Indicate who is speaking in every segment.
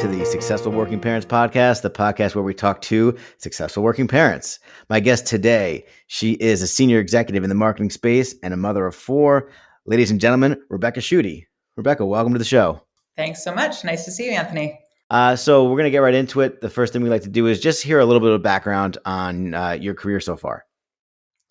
Speaker 1: to the Successful Working Parents podcast, the podcast where we talk to successful working parents. My guest today, she is a senior executive in the marketing space and a mother of four. Ladies and gentlemen, Rebecca Schuette. Rebecca, welcome to the show.
Speaker 2: Thanks so much. Nice to see you, Anthony.
Speaker 1: So we're going to get right into it. The first thing we like to do is just hear a little bit of background on your career so far.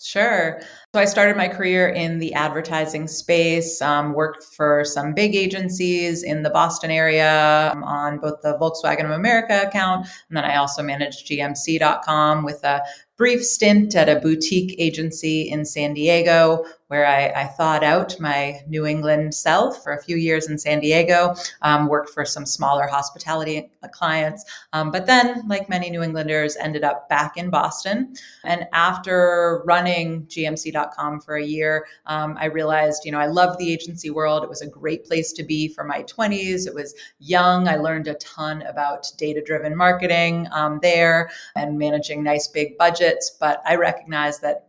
Speaker 2: Sure. So I started my career in the advertising space, worked for some big agencies in the Boston area on both the Volkswagen of America account. And then I also managed GMC.com with a brief stint at a boutique agency in San Diego, where I thawed out my New England self for a few years in San Diego, worked for some smaller hospitality clients. But then, like many New Englanders, ended up back in Boston. And after running GMC.com for a year, I realized, I loved the agency world. It was a great place to be for my 20s. It was young. I learned a ton about data-driven marketing there and managing nice big budgets. But I recognized that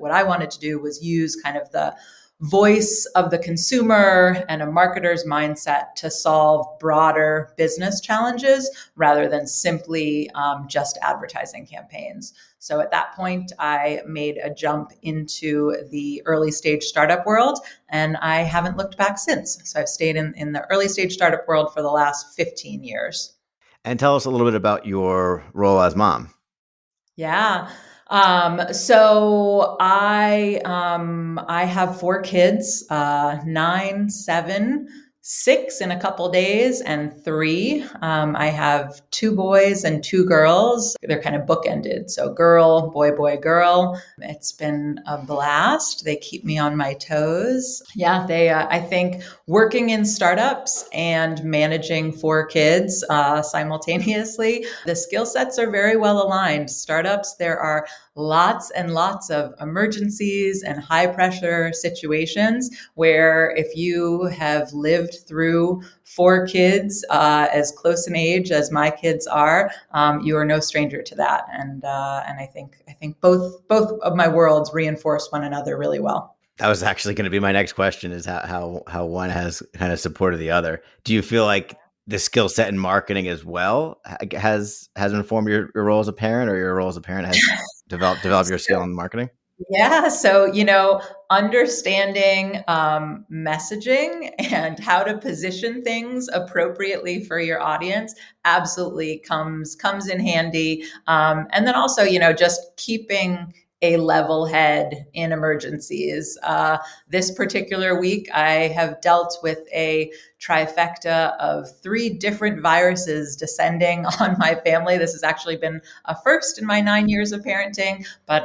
Speaker 2: what I wanted to do was use kind of the voice of the consumer and a marketer's mindset to solve broader business challenges rather than simply just advertising campaigns. So at that point, I made a jump into the early stage startup world, and I haven't looked back since. So I've stayed in the early stage startup world for the last 15 years.
Speaker 1: And tell us a little bit about your role as mom.
Speaker 2: Yeah. So I have four kids, 9, 7, 6 in a couple days, and 3. I have 2 boys and 2 girls. They're kind of bookended. So girl, boy, boy, girl. It's been a blast. They keep me on my toes. Yeah, I think working in startups and managing 4 kids simultaneously, the skill sets are very well aligned. Startups, there are lots and lots of emergencies and high pressure situations where if you have lived through 4 kids as close in age as my kids are, you are no stranger to that. And I think both of my worlds reinforce one another really well.
Speaker 1: That was actually going to be my next question, is how one has kind of supported the other. Do you feel like the skill set in marketing as well has informed your role as a parent, or your role as a parent has developed your skill in marketing?
Speaker 2: Yeah. So, understanding messaging and how to position things appropriately for your audience absolutely comes in handy. And then also, just keeping a level head in emergencies. This particular week, I have dealt with a trifecta of 3 different viruses descending on my family. This has actually been a first in my 9 years of parenting, but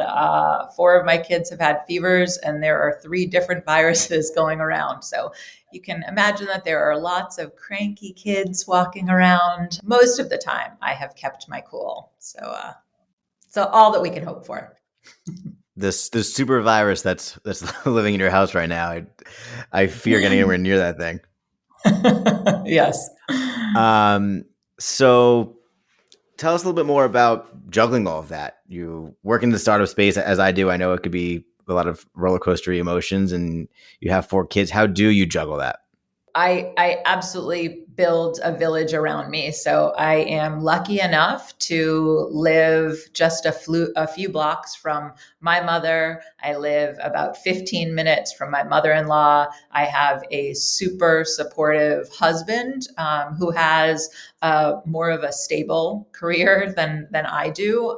Speaker 2: 4 of my kids have had fevers, and there are 3 different viruses going around. So you can imagine that there are lots of cranky kids walking around. Most of the time, I have kept my cool. So all that we can hope for.
Speaker 1: This super virus that's living in your house right now, I fear getting anywhere near that thing.
Speaker 2: Yes.
Speaker 1: So tell us a little bit more about juggling all of that. You work in the startup space, as I do. I know it could be a lot of roller coastery emotions, and you have 4 kids. How do you juggle that?
Speaker 2: I absolutely build a village around me. So I am lucky enough to live just a few blocks from my mother. I live about 15 minutes from my mother-in-law. I have a super supportive husband who has more of a stable career than I do,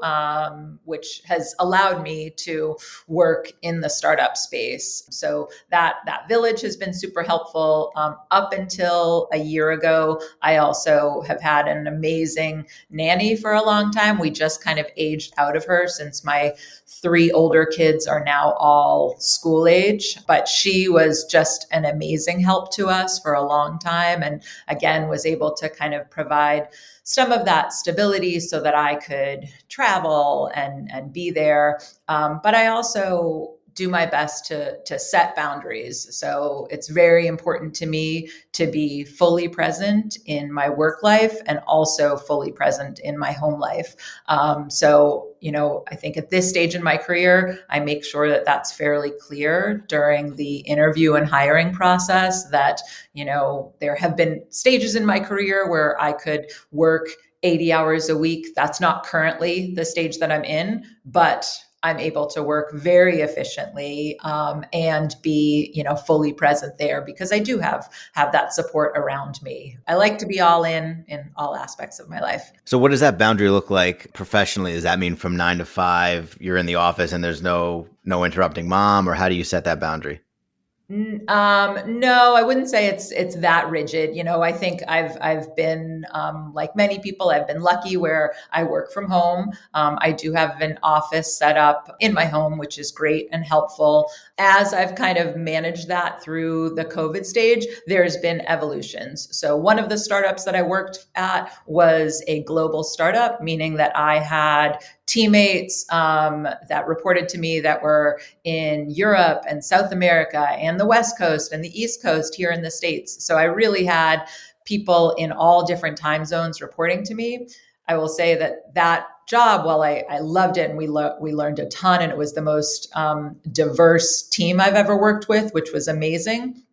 Speaker 2: which has allowed me to work in the startup space. So that village has been super helpful. Up until a year ago, I also have had an amazing nanny for a long time. We just kind of aged out of her since my 3 older kids are now all school age, but she was just an amazing help to us for a long time. And again, was able to kind of provide some of that stability so that I could travel and be there. But I also do my best to set boundaries. So it's very important to me to be fully present in my work life and also fully present in my home life. So I think at this stage in my career, I make sure that that's fairly clear during the interview and hiring process that, there have been stages in my career where I could work 80 hours a week. That's not currently the stage that I'm in, but I'm able to work very efficiently and be, fully present there because I do have that support around me. I like to be all in all aspects of my life.
Speaker 1: So what does that boundary look like professionally? Does that mean from 9 to 5, you're in the office and there's no interrupting mom, or how do you set that boundary?
Speaker 2: No, I wouldn't say it's that rigid. I think I've been like many people, I've been lucky where I work from home. I do have an office set up in my home, which is great and helpful. As I've kind of managed that through the COVID stage, there's been evolutions. So one of the startups that I worked at was a global startup, meaning that I had teammates that reported to me that were in Europe and South America and the West Coast and the East Coast here in the States. So I really had people in all different time zones reporting to me. I will say that job, while I loved it and we learned a ton, and it was the most diverse team I've ever worked with, which was amazing.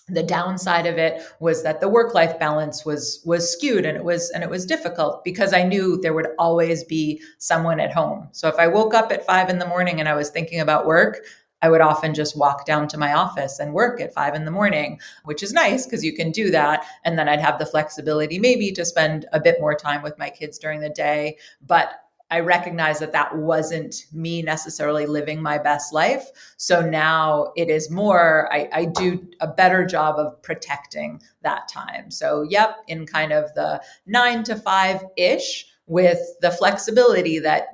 Speaker 2: The downside of it was that the work-life balance was skewed, and it was difficult because I knew there would always be someone at home. So if I woke up at 5 a.m. and I was thinking about work, I would often just walk down to my office and work at 5 a.m, which is nice because you can do that. And then I'd have the flexibility maybe to spend a bit more time with my kids during the day. But I recognize that wasn't me necessarily living my best life. So now it is more, I do a better job of protecting that time. So yep, in kind of the 9 to 5-ish with the flexibility that,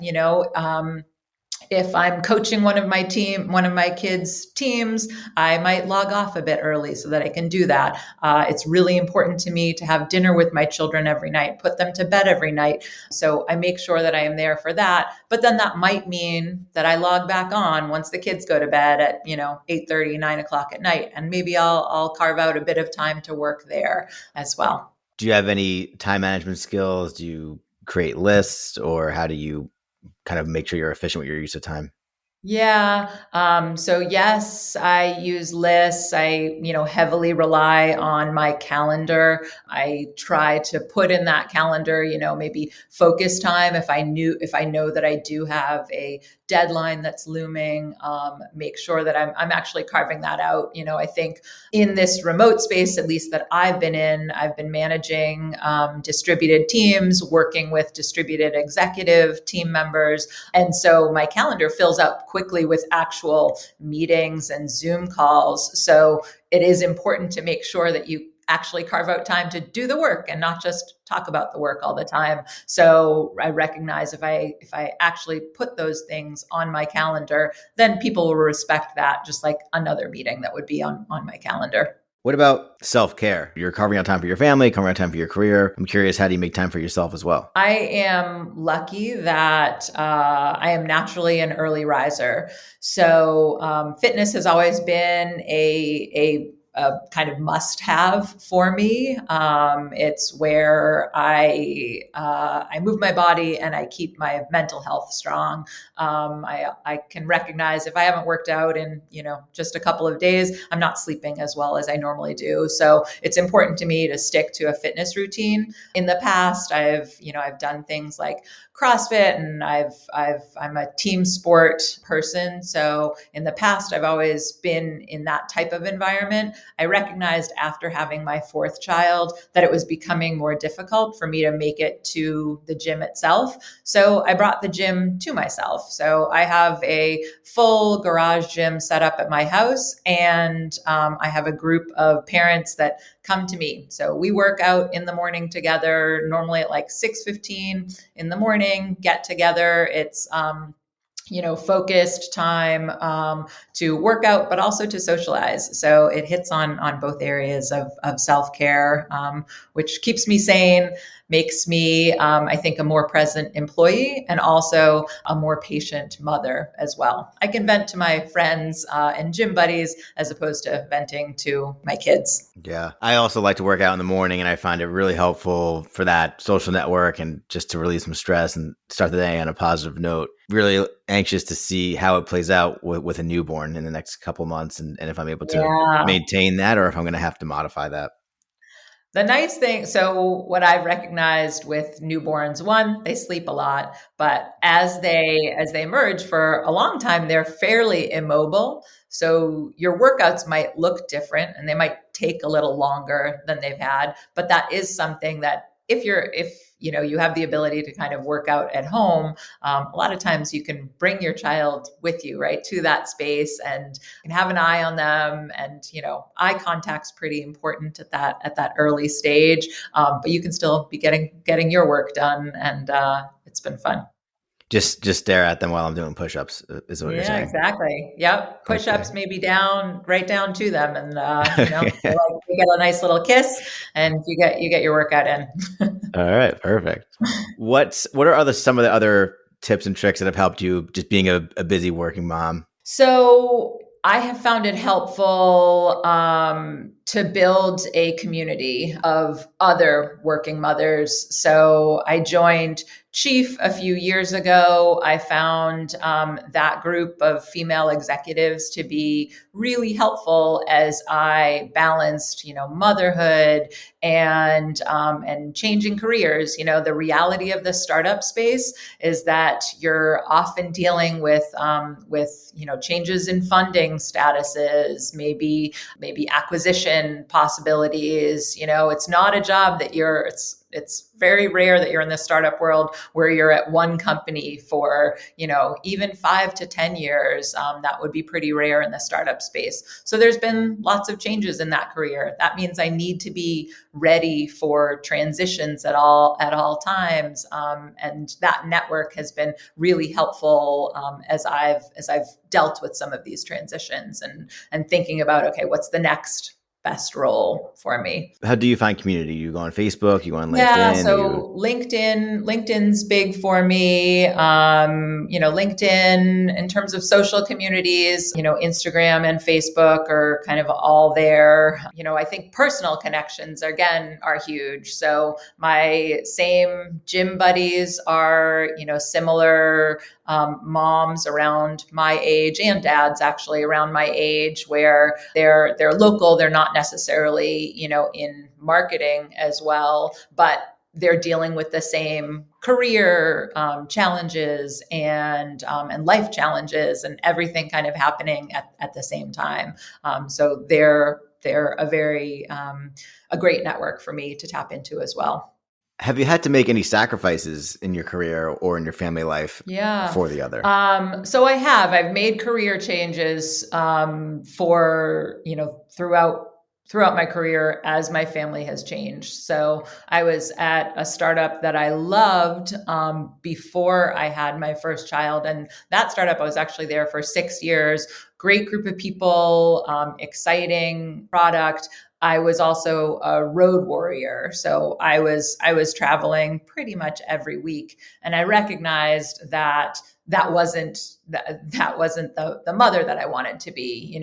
Speaker 2: if I'm coaching one of my kids' teams, I might log off a bit early so that I can do that. It's really important to me to have dinner with my children every night, put them to bed every night. So I make sure that I am there for that. But then that might mean that I log back on once the kids go to bed at, 8:30, 9 o'clock at night. And maybe I'll carve out a bit of time to work there as well.
Speaker 1: Do you have any time management skills? Do you create lists, or how do you kind of make sure you're efficient with your use of time?
Speaker 2: Yeah. So yes, I use lists. I, heavily rely on my calendar. I try to put in that calendar, maybe focus time if I know that I do have a deadline that's looming, make sure that I'm actually carving that out. I think in this remote space, at least that I've been managing distributed teams, working with distributed executive team members. And so my calendar fills up quickly with actual meetings and Zoom calls. So it is important to make sure that you actually carve out time to do the work and not just talk about the work all the time. So I recognize if I actually put those things on my calendar, then people will respect that, just like another meeting that would be on my calendar.
Speaker 1: What about self-care? You're carving out time for your family, carving out time for your career. I'm curious, how do you make time for yourself as well?
Speaker 2: I am lucky that I am naturally an early riser. So fitness has always been a kind of must-have for me. It's where I move my body and I keep my mental health strong. I can recognize if I haven't worked out in just a couple of days, I'm not sleeping as well as I normally do. So it's important to me to stick to a fitness routine. In the past, I've done things like CrossFit, and I'm a team sport person. So in the past, I've always been in that type of environment. I recognized after having my fourth child that it was becoming more difficult for me to make it to the gym itself. So I brought the gym to myself. So I have a full garage gym set up at my house, and I have a group of parents that come to me. So we work out in the morning together, normally at like 6:15 in the morning, get together. It's focused time to work out, but also to socialize. So it hits on both areas of self-care, which keeps me sane, makes me, I think, a more present employee and also a more patient mother as well. I can vent to my friends and gym buddies as opposed to venting to my kids.
Speaker 1: Yeah. I also like to work out in the morning, and I find it really helpful for that social network and just to release some stress. And start the day on a positive note. Really anxious to see how it plays out with a newborn in the next couple months, and if I'm able to
Speaker 2: Yeah.
Speaker 1: maintain that or if I'm going to have to modify that.
Speaker 2: The nice thing, so what I've recognized with newborns, one, they sleep a lot, but as they emerge for a long time, they're fairly immobile. So your workouts might look different and they might take a little longer than they've had, but that is something that if you have the ability to kind of work out at home, a lot of times you can bring your child with you, right, to that space and have an eye on them. And eye contact's pretty important at that early stage, but you can still be getting your work done, and it's been fun.
Speaker 1: Just stare at them while I'm doing push-ups is what you're
Speaker 2: Yeah,
Speaker 1: saying.
Speaker 2: exactly. Yep.
Speaker 1: Okay.
Speaker 2: Push-ups maybe right down to them, and they get a nice little kiss, and you get your workout in.
Speaker 1: All right, perfect. What are some of the other tips and tricks that have helped you just being a busy working mom?
Speaker 2: So I have found it helpful to build a community of other working mothers. So I joined Chief a few years ago. I found that group of female executives to be really helpful as I balanced, motherhood and changing careers. The reality of the startup space is that you're often dealing with changes in funding statuses, maybe acquisition possibilities. It's not a job that it's very rare that you're in the startup world where you're at one company for, even 5 to 10 years. That would be pretty rare in the startup space. So there's been lots of changes in that career. That means I need to be ready for transitions at all times. And that network has been really helpful as I've dealt with some of these transitions and thinking about, okay, what's the next best role for me.
Speaker 1: How do you find community? You go on Facebook, you go on
Speaker 2: Yeah,
Speaker 1: LinkedIn,
Speaker 2: so LinkedIn's big for me. LinkedIn in terms of social communities, Instagram and Facebook are kind of all there. I think personal connections again are huge. So my same gym buddies are, similar moms around my age and dads actually around my age, where they're local. They're not necessarily, in marketing as well, but they're dealing with the same career challenges and life challenges and everything kind of happening at the same time. So they're a great network for me to tap into as well.
Speaker 1: have you had to make any sacrifices in your career or in your family life
Speaker 2: Yeah.
Speaker 1: for the other?
Speaker 2: So I've made career changes for, throughout my career as my family has changed. So I was at a startup that I loved before I had my first child. And that startup, I was actually there for 6 years. Great group of people, exciting product. I was also a road warrior. So I was traveling pretty much every week. And I recognized that wasn't the mother that I wanted to be,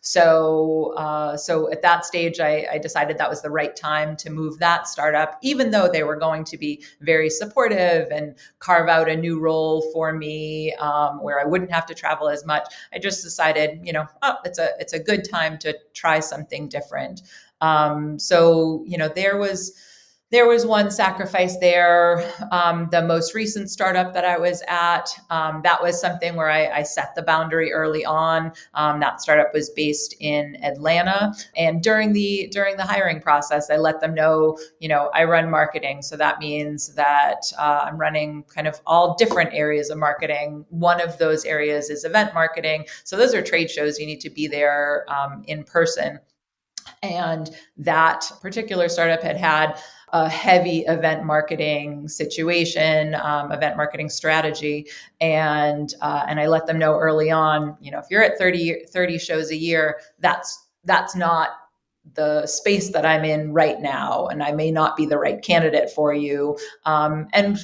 Speaker 2: So at that stage, I decided that was the right time to move that startup, even though they were going to be very supportive and carve out a new role for me where I wouldn't have to travel as much. I just decided, it's a good time to try something different. So there was one sacrifice there. The most recent startup that I was at, that was something where I set the boundary early on. That startup was based in Atlanta, and during the hiring process, I let them know, I run marketing, so that means that I'm running kind of all different areas of marketing. One of those areas is event marketing. So those are trade shows. You need to be there in person. And that particular startup had a heavy event marketing situation, event marketing strategy. And I let them know early on, if you're at 30 shows a year, that's not the space that I'm in right now. And I may not be the right candidate for you. And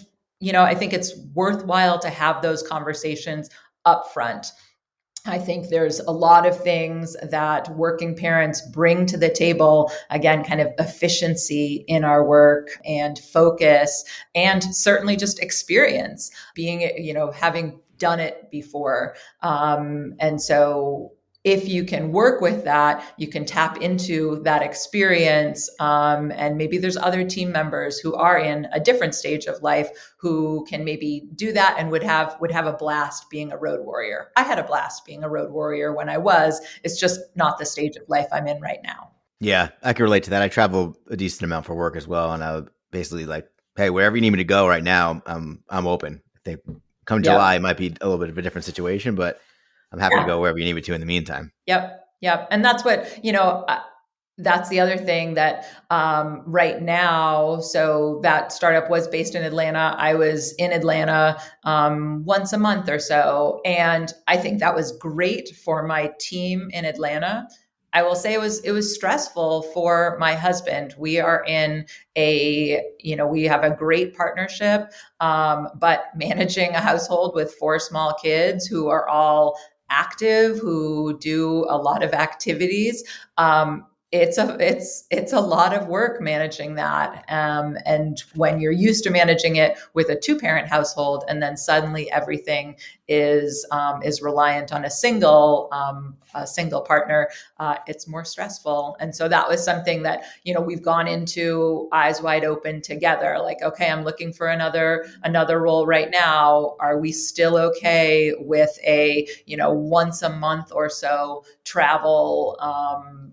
Speaker 2: I think it's worthwhile to have those conversations up front. I think there's a lot of things that working parents bring to the table. Again, kind of efficiency in our work and focus, and certainly just experience being, having done it before. And so if you can work with that, you can tap into that experience. And maybe there's other team members who are in a different stage of life who can maybe do that and would have a blast being a road warrior. I had a blast being a road warrior when I was. It's just not the stage of life I'm in right now.
Speaker 1: Yeah, I can relate to that. I travel a decent amount for work as well, and I would basically like, hey, wherever you need me to go right now, I'm open. I think come July it might be a little bit of a different situation, but I'm happy to go wherever you need me to in the meantime.
Speaker 2: Yep. And that's what, that's the other thing that right now, so that startup was based in Atlanta. I was in Atlanta once a month or so. And I think that was great for my team in Atlanta. I will say it was stressful for my husband. We are in we have a great partnership, but managing a household with 4 small kids who are all active, who do a lot of activities, it's a lot of work managing that. And when you're used to managing it with a 2-parent household, and then suddenly everything is reliant on a single partner, it's more stressful. And so that was something that, we've gone into eyes wide open together. Like, okay, I'm looking for another role right now. Are we still okay with a, once a month or so travel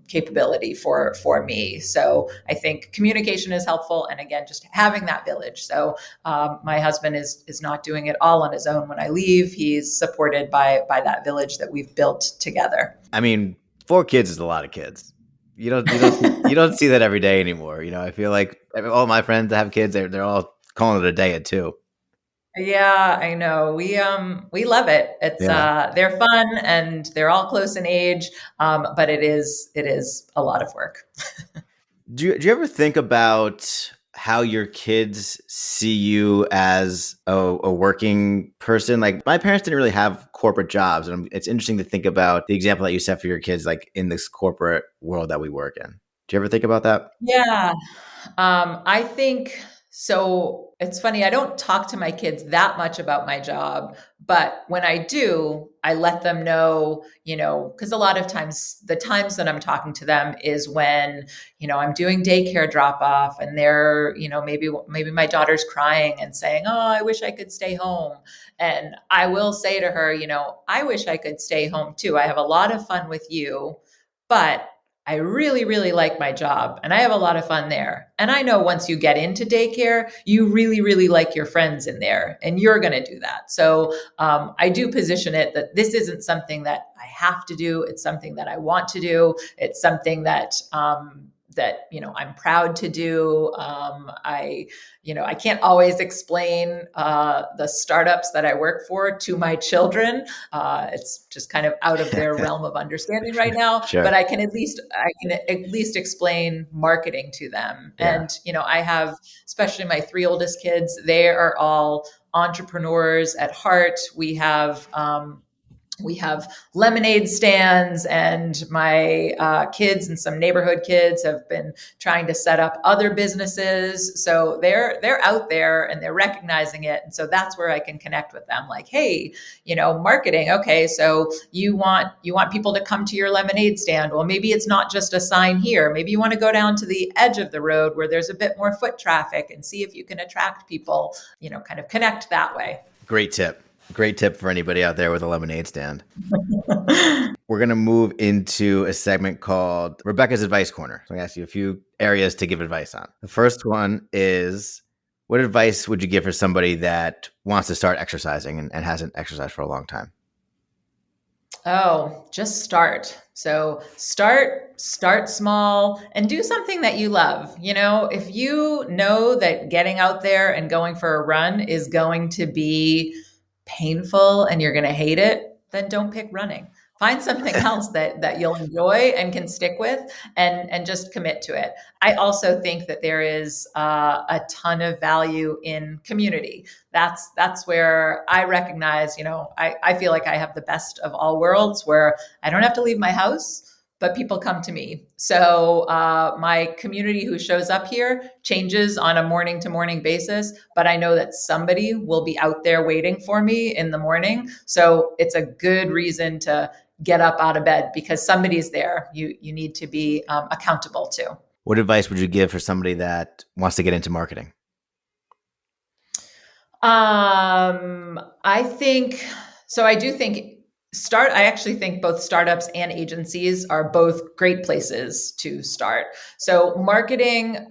Speaker 2: capability for me? So I think communication is helpful. And again, just having that village. So my husband is not doing it all on his own when I leave. He's supported by that village that we've built together.
Speaker 1: I mean, 4 kids is a lot of kids. You don't see that every day anymore. I feel like all my friends that have kids, they're all calling it a day at 2.
Speaker 2: Yeah, I know. We love it. It's they're fun and they're all close in age, but it is a lot of work.
Speaker 1: Do you ever think about how your kids see you as a working person? Like, my parents didn't really have corporate jobs, and it's interesting to think about the example that you set for your kids, like in this corporate world that we work in. Do you ever think about that?
Speaker 2: Yeah. I think so. It's funny. I don't talk to my kids that much about my job, but when I do, I let them know, because a lot of times the times that I'm talking to them is when, I'm doing daycare drop off, and they're, maybe my daughter's crying and saying, "Oh, I wish I could stay home." And I will say to her, "I wish I could stay home too. I have a lot of fun with you, but I really, really like my job and I have a lot of fun there. And I know once you get into daycare, you really, really like your friends in there and you're going to do that." So I do position it that this isn't something that I have to do. It's something that I want to do. It's something that, I'm proud to do. I can't always explain the startups that I work for to my children. It's just kind of out of their realm of understanding right now.
Speaker 1: Sure.
Speaker 2: But I can at least explain marketing to them.
Speaker 1: Yeah.
Speaker 2: And I have, especially my 3 oldest kids, they are all entrepreneurs at heart. We have lemonade stands, and my kids and some neighborhood kids have been trying to set up other businesses. So they're out there and they're recognizing it. And so that's where I can connect with them. Like, hey, marketing. Okay, so you want people to come to your lemonade stand. Well, maybe it's not just a sign here. Maybe you want to go down to the edge of the road where there's a bit more foot traffic and see if you can attract people, kind of connect that way.
Speaker 1: Great tip. Great tip for anybody out there with a lemonade stand. We're going to move into a segment called Rebecca's Advice Corner. So I'm going to ask you a few areas to give advice on. The first one is, what advice would you give for somebody that wants to start exercising and hasn't exercised for a long time?
Speaker 2: Oh, just start. So start small and do something that you love. If you know that getting out there and going for a run is going to be painful and you're going to hate it, then don't pick running. Find something else that you'll enjoy and can stick with, and just commit to it. I also think that there is a ton of value in community. That's where I recognize, I feel like I have the best of all worlds, where I don't have to leave my house, but people come to me. So my community who shows up here changes on a morning to morning basis, but I know that somebody will be out there waiting for me in the morning. So it's a good reason to get up out of bed, because somebody's there you need to be accountable to.
Speaker 1: What advice would you give for somebody that wants to get into marketing?
Speaker 2: I think so. I do think I actually think both startups and agencies are both great places to start. So marketing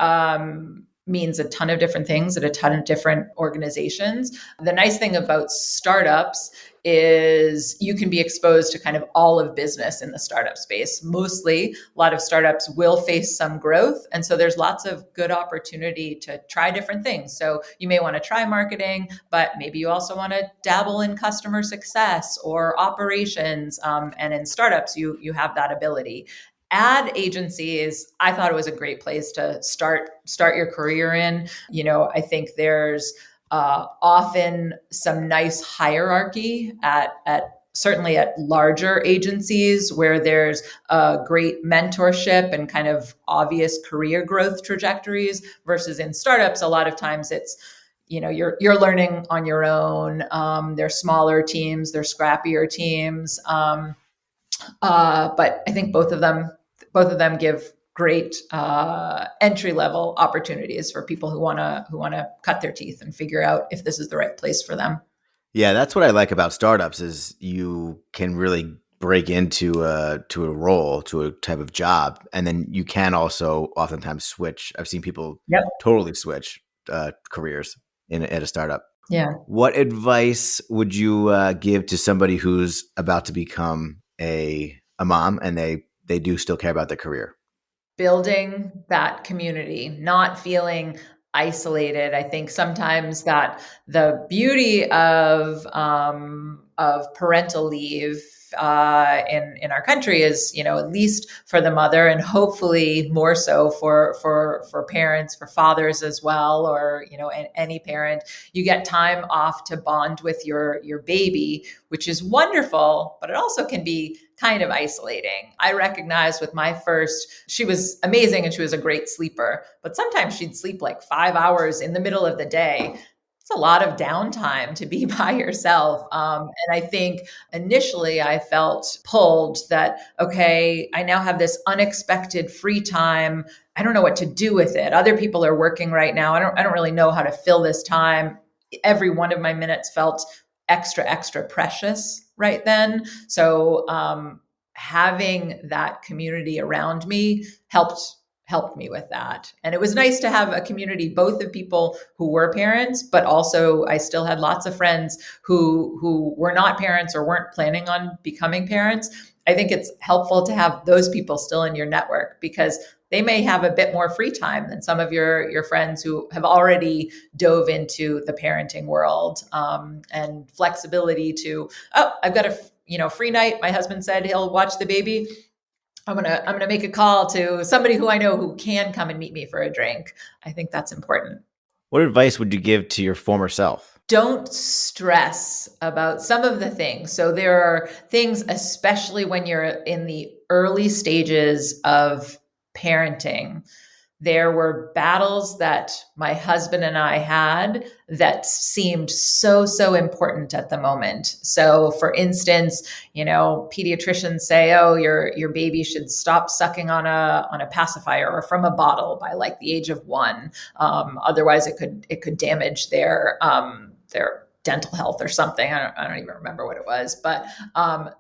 Speaker 2: means a ton of different things at a ton of different organizations. The nice thing about startups is you can be exposed to kind of all of business in the startup space. Mostly, a lot of startups will face some growth. And so there's lots of good opportunity to try different things. So you may want to try marketing, but maybe you also want to dabble in customer success or operations. And in startups, you have that ability. Ad agencies, I thought it was a great place to start your career in. I think there's often some nice hierarchy at certainly at larger agencies, where there's great mentorship and kind of obvious career growth trajectories, versus in startups, a lot of times it's, you're learning on your own. They're smaller teams, they're scrappier teams. But I think both of them give great entry level opportunities for people who want to cut their teeth and figure out if this is the right place for them.
Speaker 1: Yeah, that's what I like about startups is you can really break into a role, to a type of job, and then you can also oftentimes switch. I've seen people totally switch careers at a startup.
Speaker 2: Yeah.
Speaker 1: What advice would you give to somebody who's about to become a mom and they do still care about their career?
Speaker 2: Building that community, not feeling isolated. I think sometimes that the beauty of parental leave in our country is, at least for the mother, and hopefully more so for parents, for fathers as well, or any parent, you get time off to bond with your baby, which is wonderful, but it also can be kind of isolating. I recognized with my first, she was amazing and she was a great sleeper, but sometimes she'd sleep like 5 hours in the middle of the day. It's a lot of downtime to be by yourself. And I think initially I felt pulled that, okay, I now have this unexpected free time. I don't know what to do with it. Other people are working right now. I don't really know how to fill this time. Every one of my minutes felt extra precious right then. So having that community around me helped me with that. And it was nice to have a community, both of people who were parents, but also I still had lots of friends who were not parents or weren't planning on becoming parents. I think it's helpful to have those people still in your network, because they may have a bit more free time than some of your friends who have already dove into the parenting world, and flexibility to, I've got a free night. My husband said he'll watch the baby. I'm gonna make a call to somebody who I know who can come and meet me for a drink. I think that's important.
Speaker 1: What advice would you give to your former self?
Speaker 2: Don't stress about some of the things. So there are things, especially when you're in the early stages of parenting. There were battles that my husband and I had that seemed so important at the moment. So for instance, pediatricians say, oh, your baby should stop sucking on a pacifier or from a bottle by like the age of 1. Otherwise it could damage their dental health or something. I don't even remember what it was, but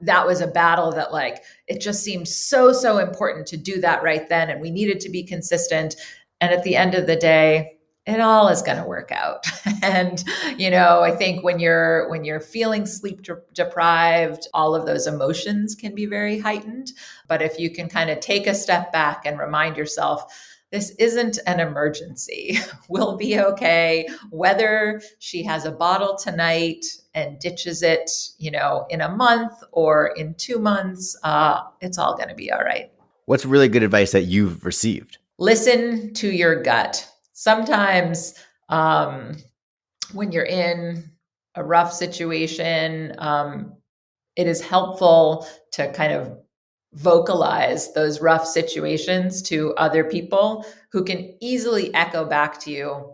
Speaker 2: that was a battle that like, it just seemed so important to do that right then. And we needed to be consistent. And at the end of the day, it all is going to work out. And, I think when you're feeling sleep deprived, all of those emotions can be very heightened. But if you can kind of take a step back and remind yourself, this isn't an emergency. We'll be okay. Whether she has a bottle tonight and ditches it, in a month or in 2 months, it's all going to be all right.
Speaker 1: What's really good advice that you've received?
Speaker 2: Listen to your gut. Sometimes when you're in a rough situation, it is helpful to kind of vocalize those rough situations to other people who can easily echo back to you.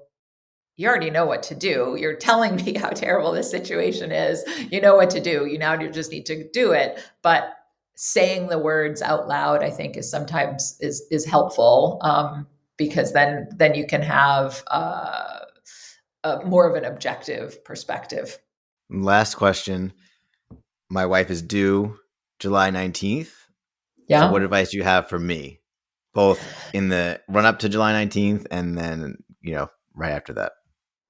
Speaker 2: You already know what to do. You're telling me how terrible this situation is. You know what to do. You just need to do it. But saying the words out loud, I think, is sometimes is helpful, because then you can have more of an objective perspective.
Speaker 1: Last question. My wife is due July 19th.
Speaker 2: Yeah.
Speaker 1: So what advice do you have for me, both in the run up to July 19th and then, right after that?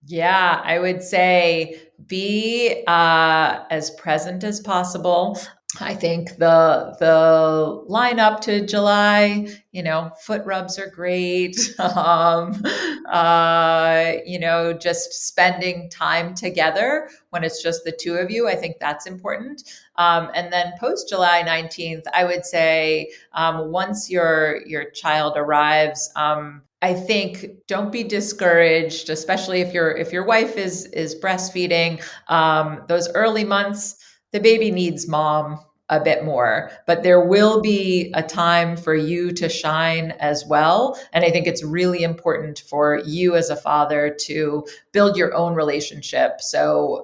Speaker 2: Yeah, I would say be as present as possible. I think the line up to July, foot rubs are great. Just spending time together when it's just the two of you, I think that's important. And then post July 19th, I would say once your child arrives, I think don't be discouraged, especially if your wife is breastfeeding. Those early months, the baby needs mom a bit more, but there will be a time for you to shine as well. And I think it's really important for you as a father to build your own relationship. So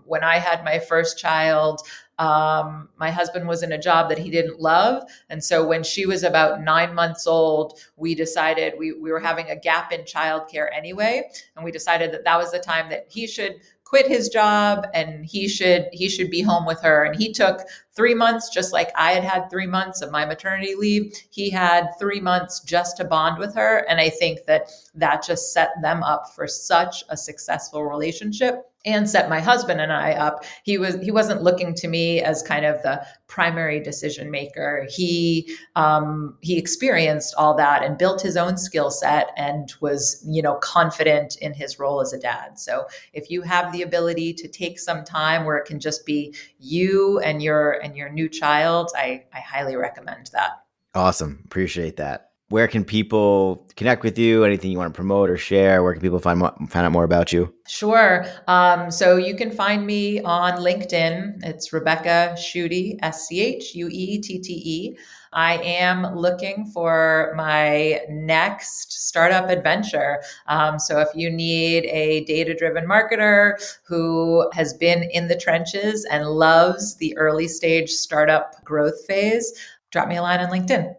Speaker 2: when I had my first child, my husband was in a job that he didn't love. And so when she was about 9 months old, we decided we were having a gap in childcare anyway. And we decided that was the time that he should quit his job and he should be home with her. And he took 3 months, just like I had 3 months of my maternity leave. He had 3 months just to bond with her. And I think that just set them up for such a successful relationship and set my husband and I up. He wasn't looking to me as kind of the primary decision maker. He experienced all that and built his own skill set and was, confident in his role as a dad. So if you have the ability to take some time where it can just be you and your new child, I highly recommend that.
Speaker 1: Awesome. Appreciate that. Where can people connect with you? Anything you want to promote or share? Where can people find out more about you?
Speaker 2: Sure. So you can find me on LinkedIn. It's Rebecca Schuette, Schuette. I am looking for my next startup adventure. So if you need a data-driven marketer who has been in the trenches and loves the early stage startup growth phase, drop me a line on LinkedIn.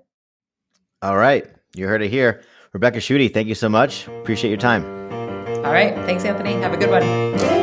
Speaker 1: All right. You heard it here. Rebecca Schuette, thank you so much. Appreciate your time.
Speaker 2: All right. Thanks, Anthony. Have a good one.